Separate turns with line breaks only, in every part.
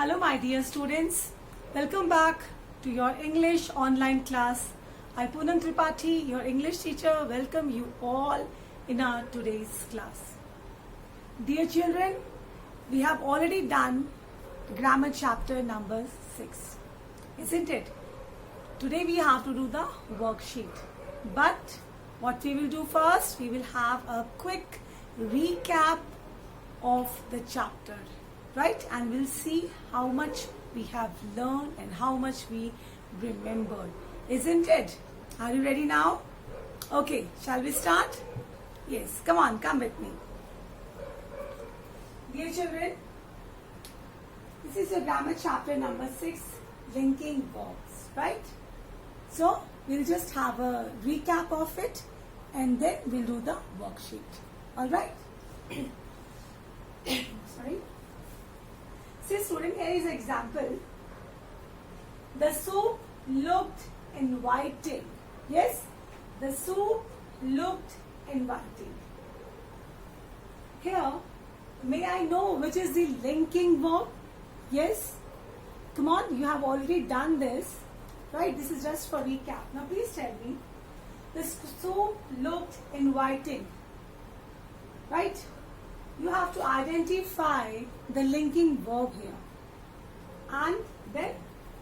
Hello my dear students, welcome back to your English online class. I Poonam Tripathi, your English teacher, welcome you all in our today's class. Dear children, we have already done grammar chapter number 6, isn't it? Today we have to do the worksheet. But what we will do first, we will have a quick recap of the chapter. Right? And we'll see how much we have learned and how much we remembered. Isn't it? Are you ready now? Okay, shall we start? Yes, come on, come with me. Dear children, this is your grammar chapter number 6, linking verbs, right? So, we'll just have a recap of it and then we'll do the worksheet. Alright? Sorry. See student, here is an example. The soup looked inviting. Yes? The soup looked inviting. Here, may I know which is the linking verb? Yes? Come on, you have already done this. Right? This is just for recap. Now please tell me. The soup looked inviting. Right? You have to identify the linking verb here and then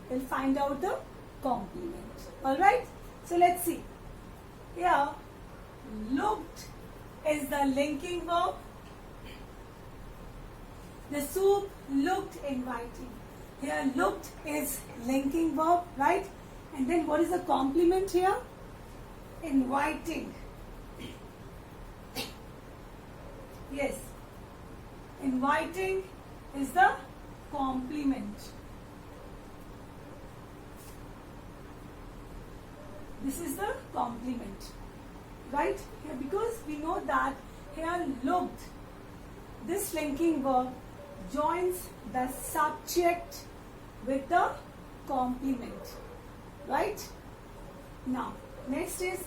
we'll find out the complement. Alright? So let's see. Here, looked is the linking verb. The soup looked inviting. Here, looked is linking verb, right? And then what is the complement here? Inviting. Yes. Inviting is the complement. This is the complement. Right? Here, because we know that here looked, this linking verb joins the subject with the complement. Right? Now, next is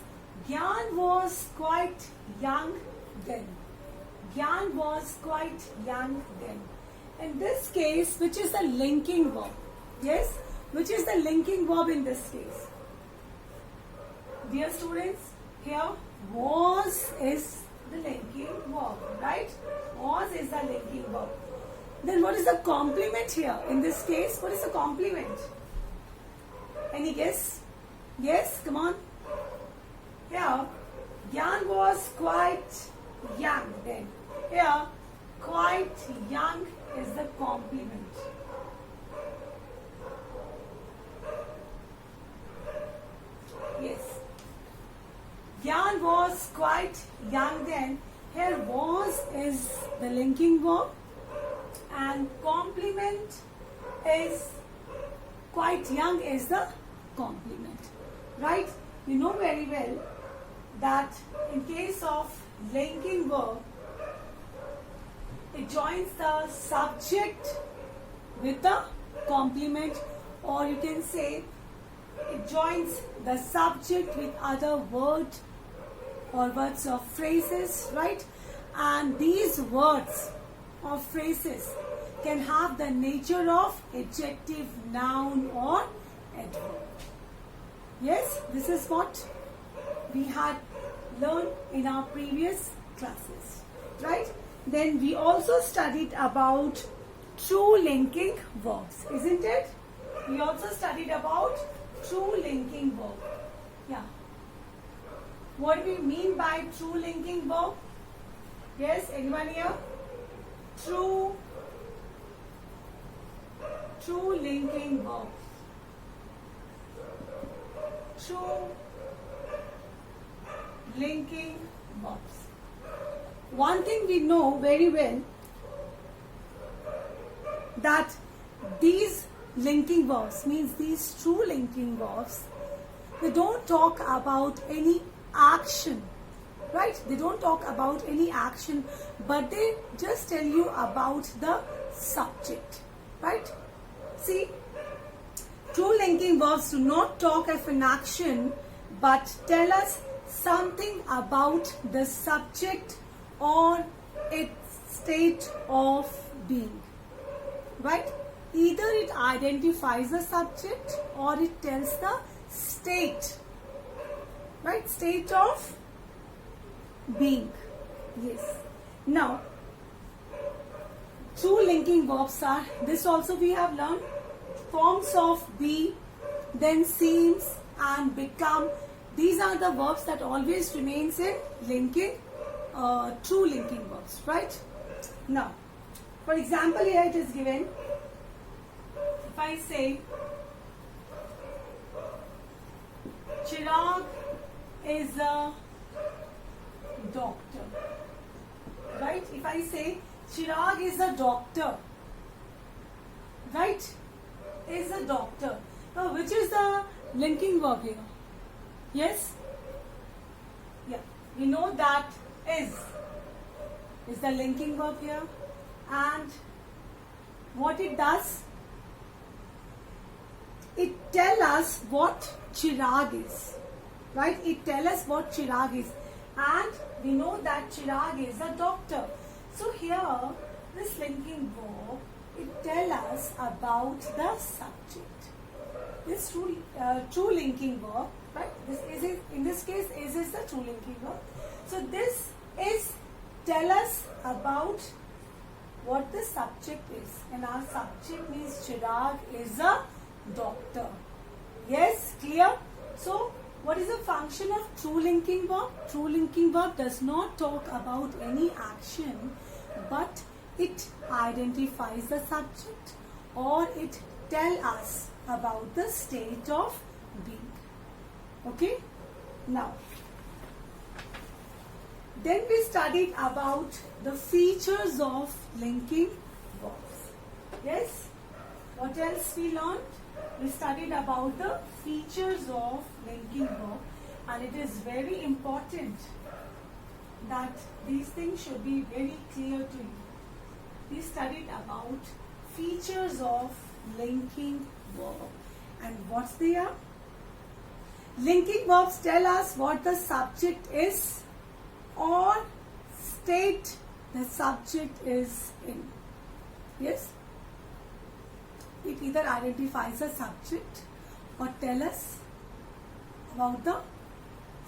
Gyan was quite young then. Gyan was quite young then. In this case, which is the linking verb? Yes? Which is the linking verb in this case? Dear students, here was is the linking verb, right? Was is the linking verb. Then what is the complement here? In this case, what is the complement? Any guess? Yes, come on. Here, Gyan was quite young then. Here, quite young is the complement. Yes. Gyan was quite young then. Here, was is the linking verb and complement is quite young is the complement. Right? You know very well that in case of linking verb, it joins the subject with the complement, or you can say it joins the subject with other words or words or phrases, right? And these words or phrases can have the nature of adjective, noun or adverb. Yes, this is what we had learned in our previous classes, right? Then we also studied about true linking verbs, isn't it? We also studied about true linking verb. Yeah. What do we mean by true linking verb? Yes, anyone here? True linking verb. True linking verbs. One thing we know very well that these linking verbs, means these true linking verbs, they don't talk about any action, right? They don't talk about any action, but they just tell you about the subject, right? See, true linking verbs do not talk of an action, but tell us something about the subject or its state of being. right? Either either it identifies the subject or it tells the state, right? State of being. Yes. Now, two linking verbs are, this also we have learned, forms of be, then seems and become. These are the verbs that always remains in linking, true linking verbs, right? Now, for example, here it is given. If I say Chirag is a doctor, right? If I say Chirag is a doctor, right? Is a doctor. Now, which is the linking verb here? Yes? Yeah. We know that is the linking verb here. And what it does, it tells us what Chirag is, right? It tells us what Chirag is, and we know that Chirag is a doctor. So here, this linking verb, it tells us about the subject. This true linking verb, right? This is it, in this case is the true linking verb. So this is tell us about what the subject is, and our subject means Chirag is a doctor. Yes, clear? So, what is the function of true linking verb? True linking verb does not talk about any action, but it identifies the subject or it tells us about the state of being. Okay? Now, then we studied about the features of linking verbs. Yes? What else we learned? We studied about the features of linking verb, and it is very important that these things should be very clear to you. We studied about features of linking verb, and what they are? Linking verbs tell us what the subject is or state the subject is in. Yes? It either identifies a subject or tell us about the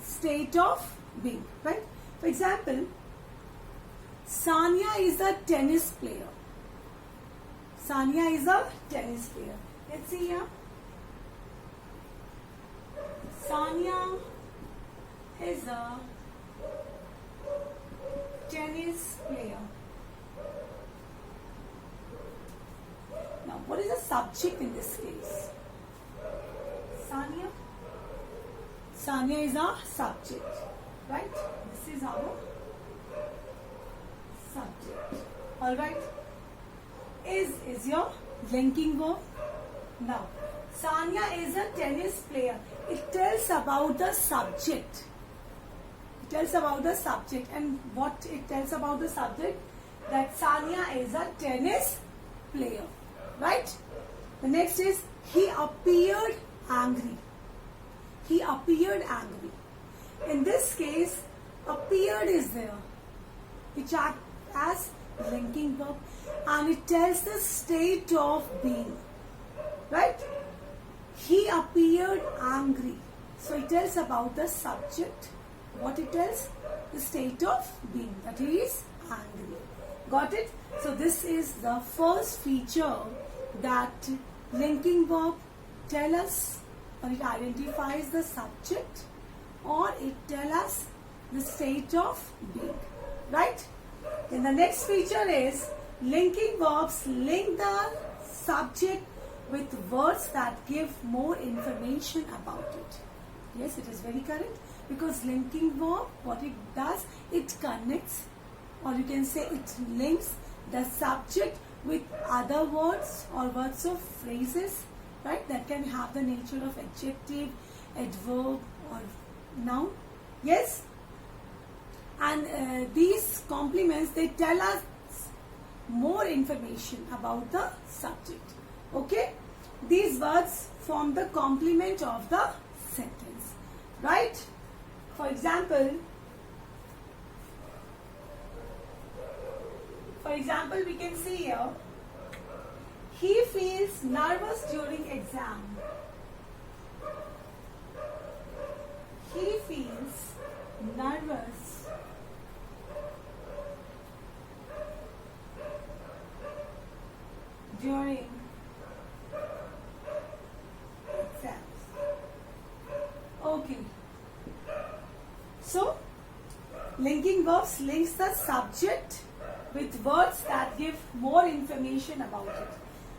state of being, right? For example, Sania is a tennis player. Sania is a tennis player. Let's see here. Sania is a tennis player. Now, what is the subject in this case? Sania. Sania is our subject, right? This is our subject. All right. Is your linking verb. Now, Sania is a tennis player. It tells about the subject. It tells about the subject, and what it tells about the subject, that Sania is a tennis player. Right? The next is he appeared angry. He appeared angry. In this case, appeared is there, which acts as linking verb, and it tells the state of being. Right? He appeared angry. So it tells about the subject. What it tells? The state of being, that he is angry. Got it? So this is the first feature that linking verb tell us, or it identifies the subject, or it tell us the state of being. Right? Then the next feature is linking verbs link the subject with words that give more information about it. Yes, it is very correct, because linking verb, what it does, it connects, or you can say it links the subject with other words or words of phrases, right, that can have the nature of adjective, adverb or noun. Yes? And these complements, they tell us more information about the subject. Okay? These words form the complement of the sentence. Right? For example, we can see here, he feels nervous during exam. He feels nervous during exams. Okay. So, linking verbs links the subject with words that give more information about it.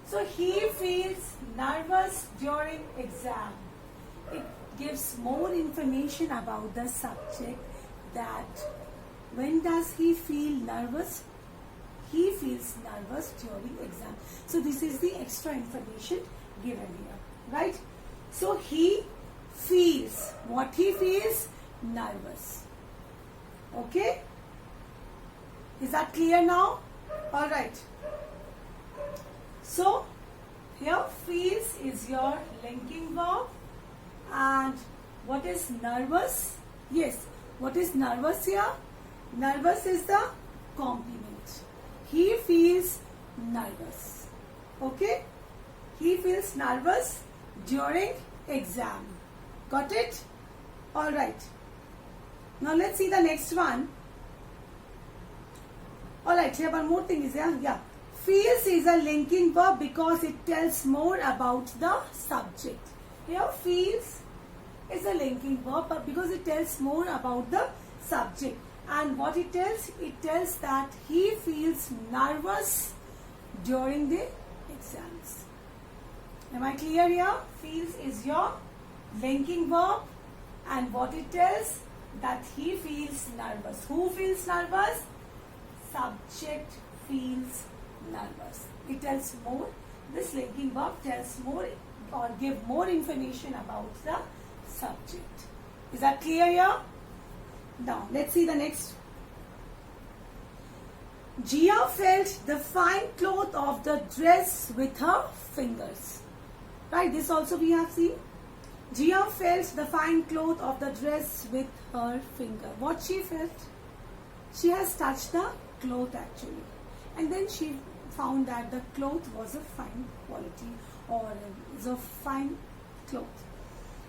So, he feels nervous during exam. It gives more information about the subject, that when does he feel nervous? He feels nervous during exam. So this is the extra information given here, right? So he feels, what he feels? Nervous. Okay? Is that clear now? Alright. So here feels is your linking verb, and what is nervous? Yes, what is nervous here? Nervous is the complement. He feels nervous. Okay? He feels nervous during exam. Got it? Alright. Now let's see the next one. Alright, here one more thing is here. Yeah. Feels is a linking verb because it tells more about the subject. Here feels is a linking verb because it tells more about the subject. And what it tells that he feels nervous during the exams. Am I clear here? Feels is your linking verb, and what it tells that he feels nervous. Who feels nervous? Subject feels nervous. It tells more. This linking verb tells more or give more information about the subject. Is that clear here? Now, let's see the next. Gia felt the fine cloth of the dress with her fingers. Right, this also we have seen. Gia felt the fine cloth of the dress with her finger. What she felt? She has touched the cloth actually. And then she found that the cloth was a fine quality, or is a fine cloth.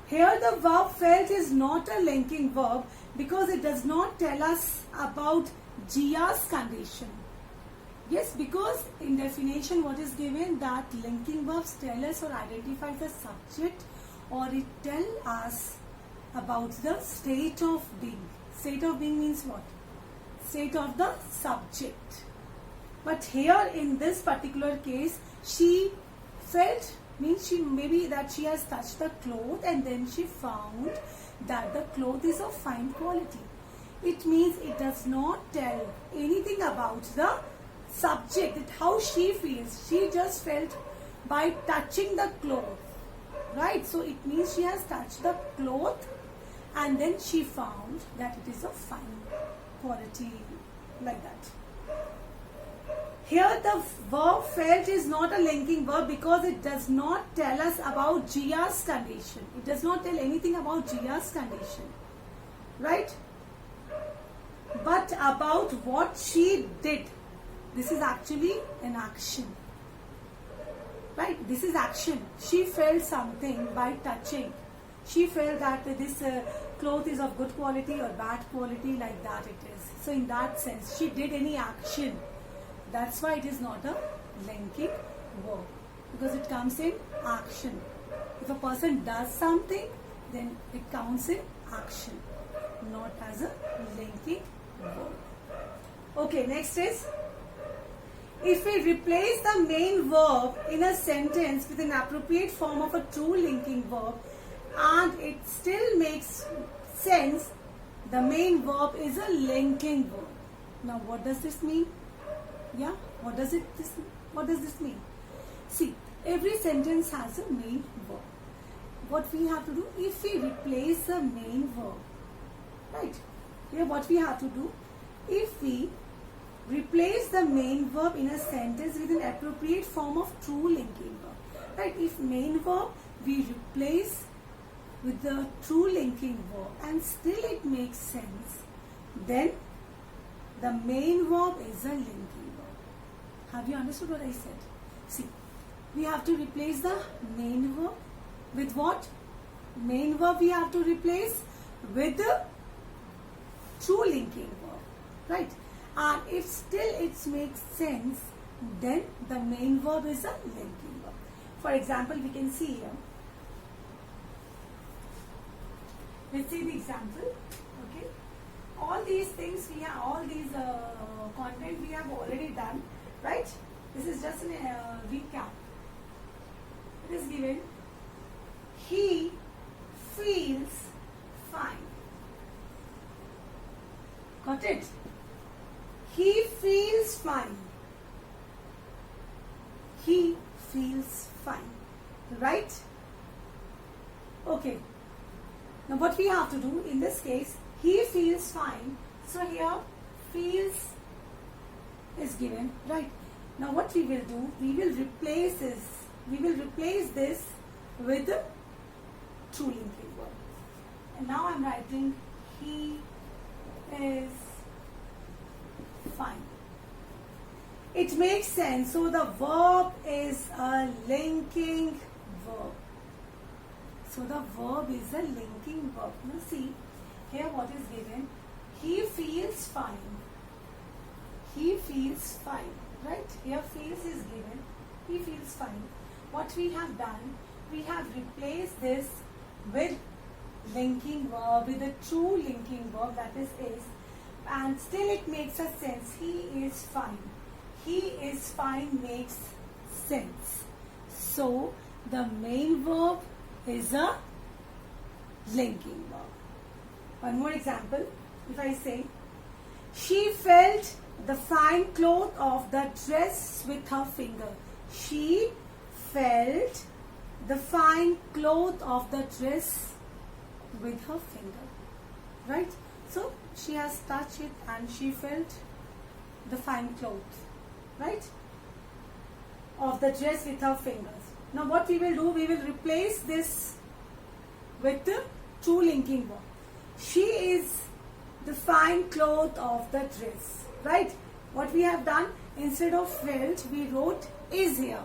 Here the verb felt is not a linking verb because it does not tell us about Gia's condition. Yes, because in definition what is given, that linking verbs tell us or identify the subject, or it tell us about the state of being. State of being means what? State of the subject. But here in this particular case, she felt means she maybe that she has touched the cloth and then she found that the cloth is of fine quality. It means it does not tell anything about the subject, that how she feels. She just felt by touching the cloth, right? So it means she has touched the cloth and then she found that it is of fine quality, like that. Here the verb felt is not a linking verb because it does not tell us about Gia's condition. It does not tell anything about Gia's condition, right? But about what she did. This is actually an action, right? This is action. She felt something by touching. She felt that this cloth is of good quality or bad quality, like that it is. So in that sense, she did any action. That's why it is not a linking verb, because it comes in action. If a person does something, then it counts in action, not as a linking verb. Okay, next is, if we replace the main verb in a sentence with an appropriate form of a true linking verb and it still makes sense, the main verb is a linking verb. Now what does this mean? Yeah, what does this mean? See, every sentence has a main verb. What we have to do, if we replace the main verb, right? Here what we have to do, if we replace the main verb in a sentence with an appropriate form of true linking verb, right? If main verb we replace with the true linking verb and still it makes sense, then the main verb is a linking verb. Have you understood what I said? See, we have to replace the main verb with what? Main verb we have to replace with the true linking verb, right? And if still it makes sense, then the main verb is a linking verb. For example, we can see here. Let's see the example. Okay, all these things we have, all these content we have already done, right? This is just a recap. It is given, he feels fine. Got it? He feels fine. He feels fine. Right? Okay. Now what we have to do in this case, he feels fine. So here feels is given, right? Now what we will do, we will replace this with the true linking verb. And now I'm writing he is fine. It makes sense. So the verb is a linking verb. So the verb is a linking verb. Now see, here what is given? He feels fine. He feels fine. Right? Here feels is given. He feels fine. What we have done, we have replaced this with linking verb, with a true linking verb, that is, and still it makes a sense. He is fine. He is fine makes sense. So the main verb is a linking verb. One more example. If I say, she felt the fine cloth of the dress with her finger. She felt the fine cloth of the dress with her finger. Right? So she has touched it and she felt the fine cloth, right, of the dress with her fingers. Now what we will do, we will replace this with the true linking verb. She is the fine cloth of the dress, right? What we have done, instead of felt, we wrote is here,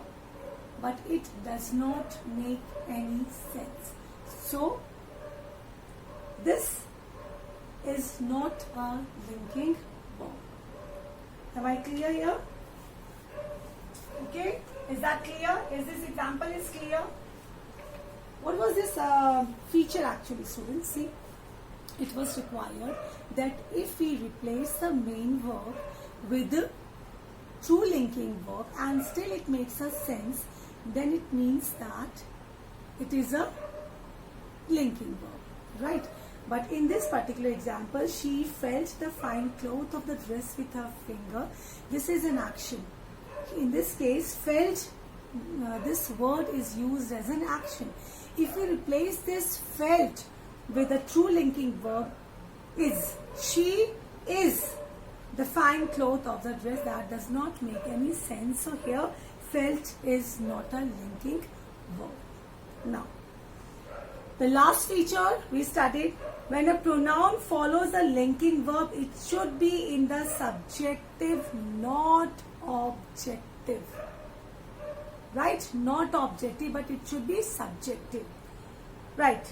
but it does not make any sense. So this is not a linking verb. Am I clear here? Okay, is that clear? Is this example is clear? What was this feature actually, students? See, it was required that if we replace the main verb with the true linking verb and still it makes a sense, then it means that it is a linking verb, right? But in this particular example, she felt the fine cloth of the dress with her finger. This is an action. In this case, felt, this word is used as an action. If we replace this felt with a true linking verb, is, she is the fine cloth of the dress, that does not make any sense. So here, felt is not a linking verb. Now, the last feature we studied, when a pronoun follows a linking verb, it should be in the subjective, not objective. Right? Not objective, but it should be subjective. Right.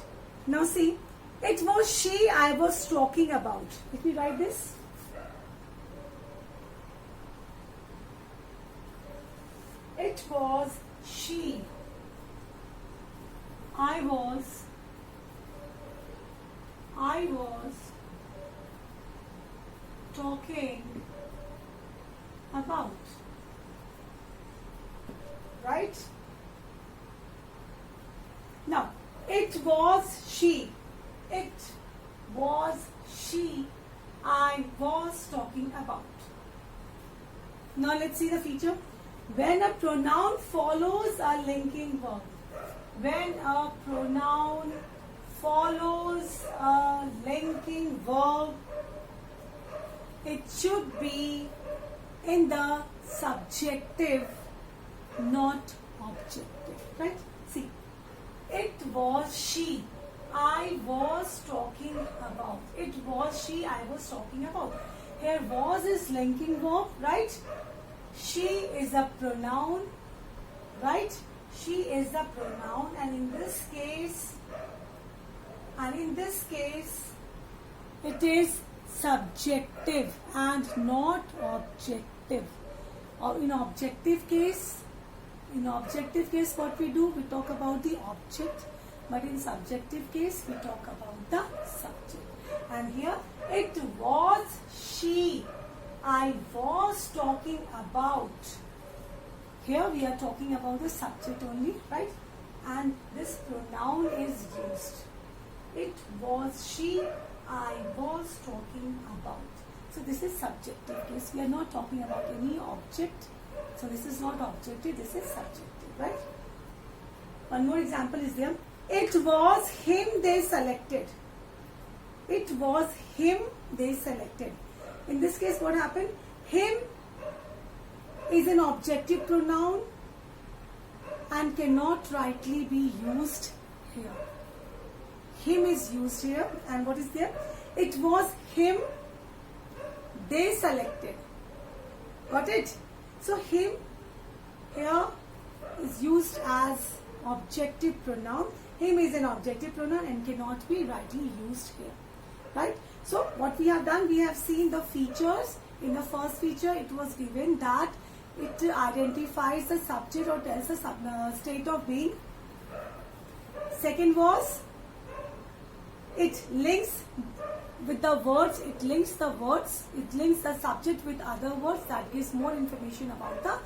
Now see, it was she I was talking about. Let me write this. It was she I was talking about. Right? Now, it was she. It was she I was talking about. Now, let's see the feature. When a pronoun follows a linking verb. When a pronoun follows a linking verb, it should be in the subjective, not objective. Right? See, it was she I was talking about. It was she I was talking about. Here was is linking verb, right? She is a pronoun, right? She is the pronoun, and in this case, it is subjective and not objective. Or in objective case, what we do, we talk about the object, but in subjective case, we talk about the subject. And here, it was she I was talking about. Here we are talking about the subject only, right? And this pronoun is used. It was she I was talking about. So this is subjective case. We are not talking about any object. So this is not objective, this is subjective, right? One more example is there. It was him they selected. It was him they selected. In this case, what happened? Him is an objective pronoun and cannot rightly be used here. Him is used here, and what is there? It was him they selected. Got it? So him here is used as objective pronoun. Him is an objective pronoun and cannot be rightly used here. Right? So what we have done, we have seen the features. In the first feature, it was given that it identifies the subject or tells the state of being. Second was, it links with the words, it links the subject with other words, that gives more information about the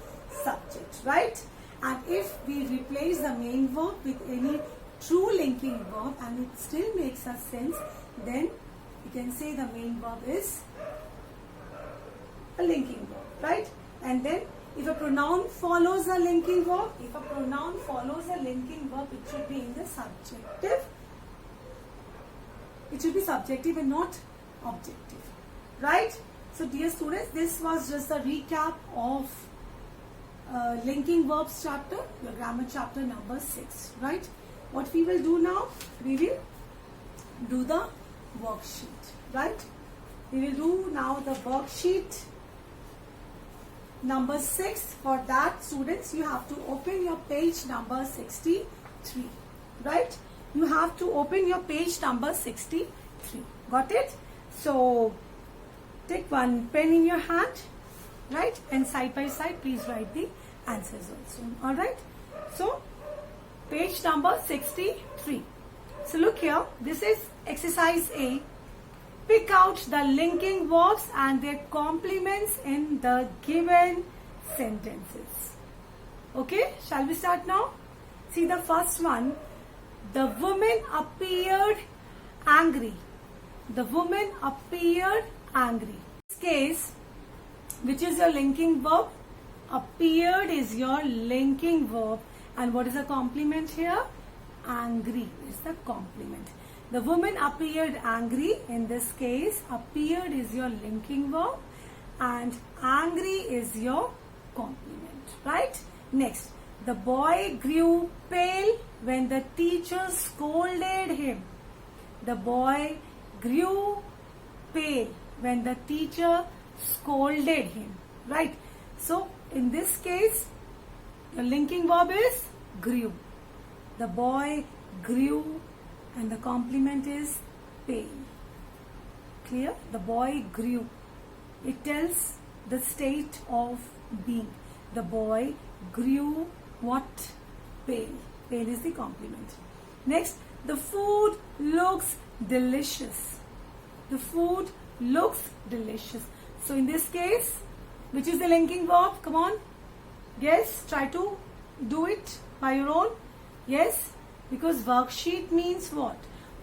subject, right? And if we replace the main verb with any true linking verb and it still makes us sense, then we can say the main verb is a linking verb, right? And then if a pronoun follows a linking verb, it should be in the subjective. It should be subjective and not objective, right? So dear students, this was just a recap of linking verbs chapter, your grammar chapter number 6, right? What we will do now, we will do the worksheet, right? We will do now the worksheet number 6. For that, students, you have to open your page number 63, right? You have to open your page number 63. Got it? So, take one pen in your hand, right? And side by side, please write the answers also. Alright? So, page number 63. So, look here. This is exercise A. Pick out the linking verbs and their complements in the given sentences. Okay? Shall we start now? See the first one. The woman appeared angry. The woman appeared angry. In this case, which is your linking verb? Appeared is your linking verb. And what is the complement here? Angry is the complement. The woman appeared angry. In this case, appeared is your linking verb and angry is your complement, right? Next, the boy grew pale when the teacher scolded him. The boy grew pale when the teacher scolded him, right? So, in this case, the linking verb is grew. The boy grew and the complement is pale. Clear? The boy grew. It tells the state of being. The boy grew what? Pale. Pale is the complement. Next, the food looks delicious. The food looks delicious. So in this case, which is the linking verb? Come on. Yes, try to do it by your own. Yes, because worksheet means what?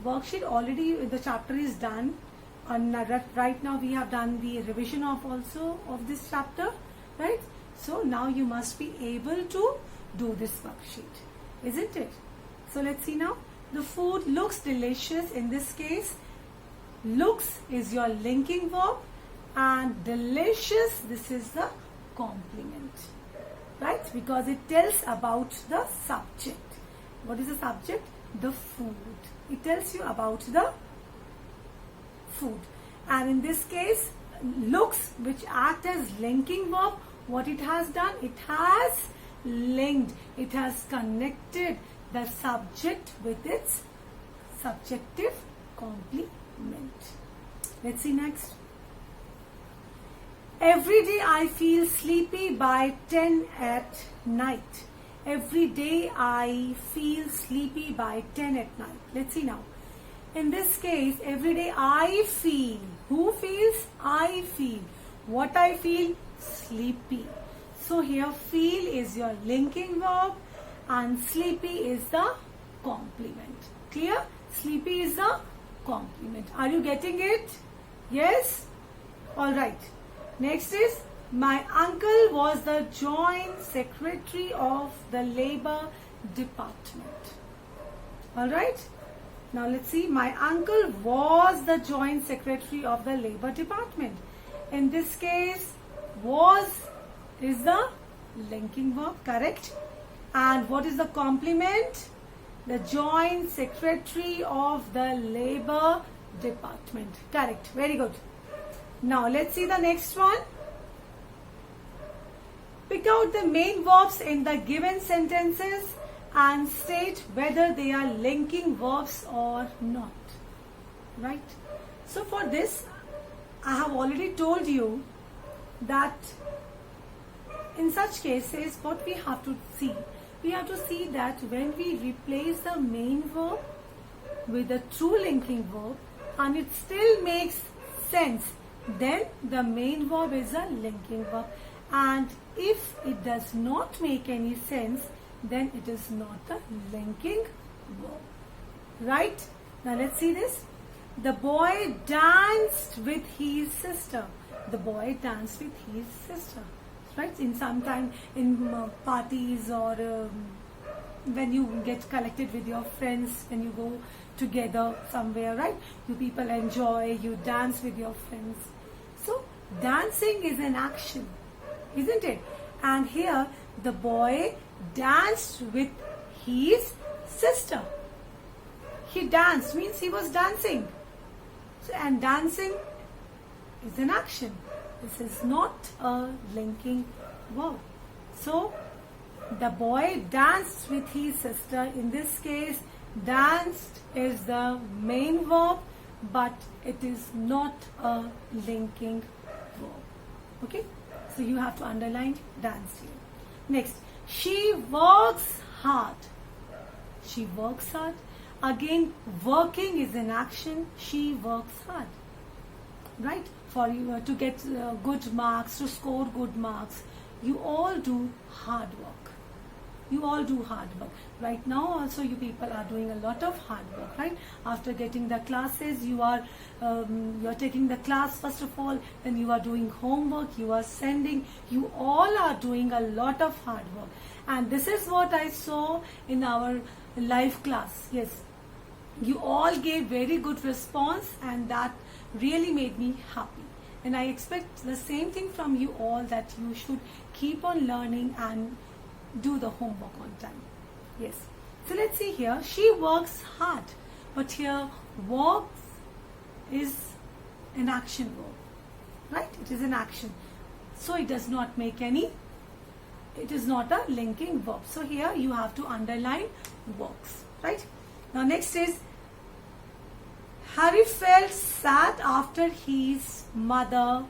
Worksheet already, the chapter is done. And right now we have done the revision of this chapter, right? So now you must be able to do this worksheet, isn't it? So let's see now. The food looks delicious. In this case, looks is your linking verb and delicious, this is the complement, right? Because it tells about the subject. What is the subject? The food. It tells you about the food. And in this case, looks, which act as linking verb, what it has done? It has linked. It has connected the subject with its subjective complement. Let's see next. Every day I feel sleepy by 10 at night. Every day I feel sleepy by 10 at night. Let's see now. In this case, every day I feel. Who feels? I feel. What I feel? Sleepy. So here feel is your linking verb and sleepy is the complement. Clear? Sleepy is the complement. Are you getting it? Yes? Alright. Next is, my uncle was the joint secretary of the labor department. Alright. Now let's see, my uncle was the joint secretary of the labor department. In this case, was is the linking verb, correct? And what is the complement? The joint secretary of the labor department. Correct. Very good. Now let's see the next one. Pick out the main verbs in the given sentences and state whether they are linking verbs or not. Right? So for this, I have already told you that in such cases, what we have to see that when we replace the main verb with a true linking verb and it still makes sense, then the main verb is a linking verb. And if it does not make any sense, then it is not a linking verb. Right? Now let's see this. The boy danced with his sister. The boy danced with his sister. Right? In some time in parties or when you get collected with your friends, when you go together somewhere, right? You people enjoy, you dance with your friends. So dancing is an action, isn't it? And here the boy danced with his sister. He danced means he was dancing. So, and dancing is an action. This is not a linking verb. So the boy danced with his sister. In this case, danced is the main verb, but it is not a linking verb. Okay? So you have to underline dance here. Next, she works hard. She works hard. Again, working is an action. She works hard. Right? For you to get good marks, to score good marks, you all do hard work. You all do hard work. Right now also you people are doing a lot of hard work, right? After getting the classes, you are taking the class first of all, then you are doing homework, you are sending, you all are doing a lot of hard work. And this is what I saw in our live class. Yes, you all gave very good response and that really made me happy. And I expect the same thing from you all, that you should keep on learning and do the homework on time. Yes. So let's see here. She works hard. But here works is an action verb. Right? It is an action. So it does not make any, it is not a linking verb. So here you have to underline works. Right? Now next is, Harry felt sad after his mother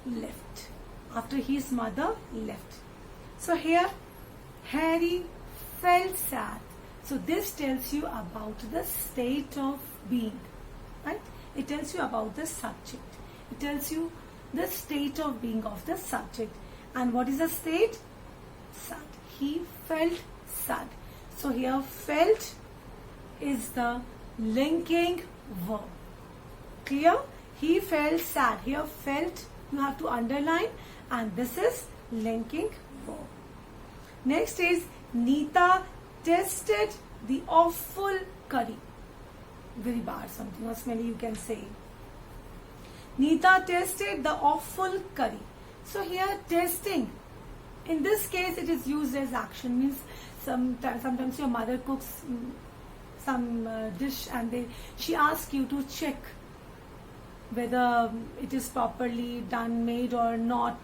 left. After his mother left. So here Harry felt sad. So this tells you about the state of being. Right? It tells you about the subject. It tells you the state of being of the subject. And what is the state? Sad. He felt sad. So here felt is the linking verb. Clear? He felt sad. Here felt you have to underline, and this is linking verb. Next is, Neeta tasted the awful curry. Very bad, something or smelly you can say. Neeta tasted the awful curry. So here tasting, in this case it is used as action. Means sometimes your mother cooks some dish and she asks you to check whether it is properly done, made or not.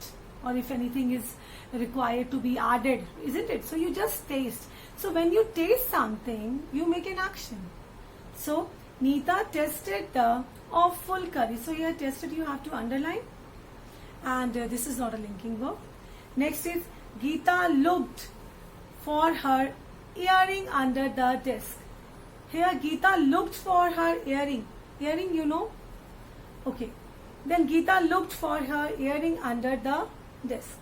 or if anything is required to be added, isn't it? So you just taste. So when you taste something, you make an action. So Neeta tasted the awful curry. So here tasted you have to underline, and this is not a linking verb. Next is Geeta looked for her earring under the desk. Here Geeta looked for her earring. Earring, you know? Okay. Then Geeta looked for her earring under the desk.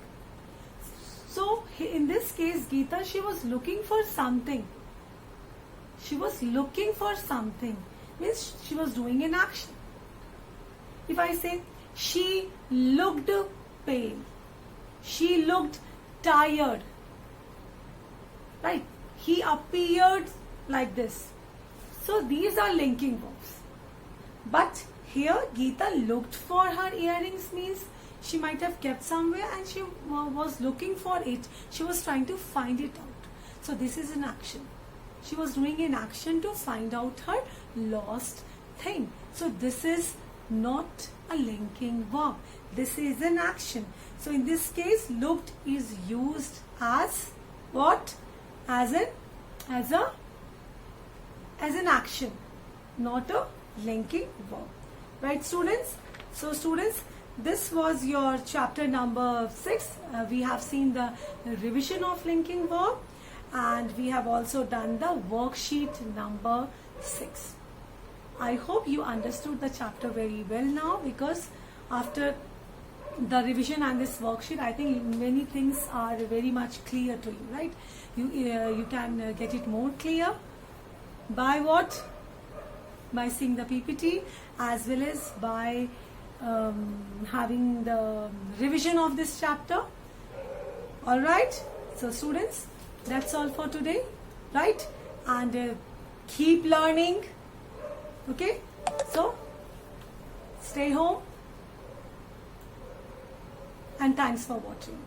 So in this case, Geeta, she was looking for something. She was looking for something. Means she was doing an action. If I say, she looked pale. She looked tired. Right? He appeared like this. So these are linking verbs. But here Geeta looked for her earrings means she might have kept somewhere and she was looking for it. She was trying to find it out. So this is an action. She was doing an action to find out her lost thing. So this is not a linking verb. This is an action. So in this case, looked is used as what? As an action, not a linking verb. Right, students? So students, this was your chapter number 6. We have seen the revision of linking verb, and we have also done the worksheet number 6. I hope you understood the chapter very well now, because after the revision and this worksheet, I think many things are very much clear to you, right? You can get it more clear by what? By seeing the PPT, as well as by having the revision of this chapter. Alright, so students, that's all for today, right? And keep learning. Okay, so stay home, and thanks for watching.